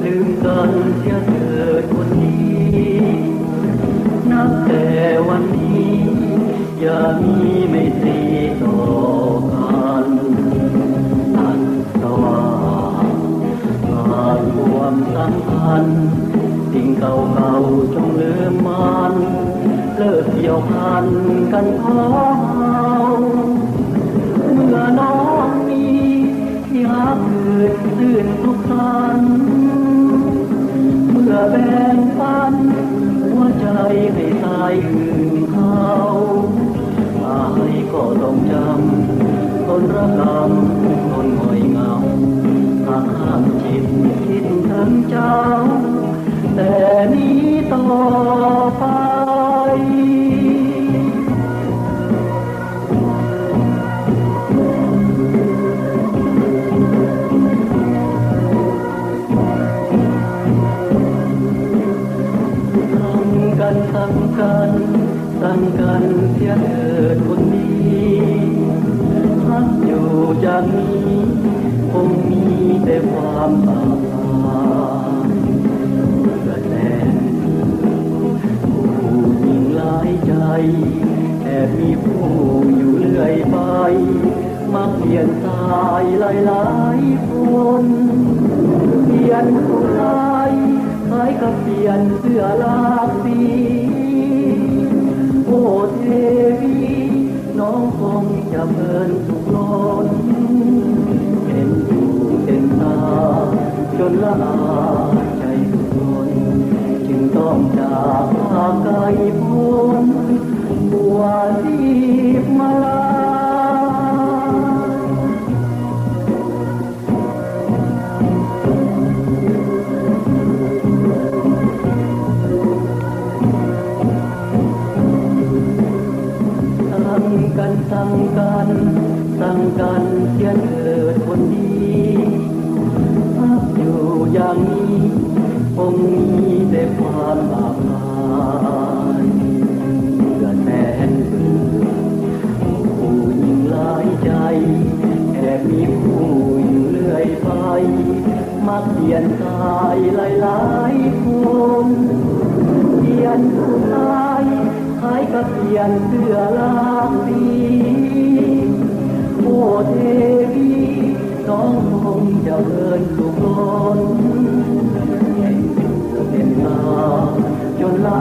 ลืมกันเสียเถิดคนดีนับแต่วันนี้อย่ามีไม่ตรีต่อกันตัดสว่างผ่านความสัมพันธ์สิ่งเก่าๆจงลืมมันเลิกเกี่ยวพันกันขอเมื่อน้องมีที่รักอื่นตื่นทุกทันเมื่อแบ่งปันหัวใจให้ตายอื่นเขาตายก็ต้องจำต้นระกำต้นหอยเงาหากห้ามจิตคิดถึงเจ้าแต่นี้ต่อไปสั่งกันเสียเถิดคนนี้พักอยู่อย่างนี้คงมีแต่ความบาปเมื่อแสนผู้หญิงหลายใจแต่มีผู้อยู่เรื่อยไปมักเปลี่ยนสายหลายคนเปลี่ยนผู้ชายคล้ายกับเปลี่ยนเสื้อลากสีโอ้เทวีน้องคงจะเพลินสุขล้นเห็นอยู่เต็มตาจนละอาใจทุกคนจึงต้องจากทางไกลพ้นบัวรีบมาลาสั่งกันเสียเถิดคนดีพักอยู่อย่างนี้คงมีแต่ความบาปหายเมื่อแสนเบื่อผู้หญิงหลายใจแอบมีผู้อยู่เรื่อยไปมักเปลี่ยนสายหลายคนเปลี่ยนผู้ชายคล้ายกับเปลี่ยนเสื้อลากสีโอ้เทวีน้องคงจะเพลินสุขล้นเห็นอยู่เต็มตาจนละ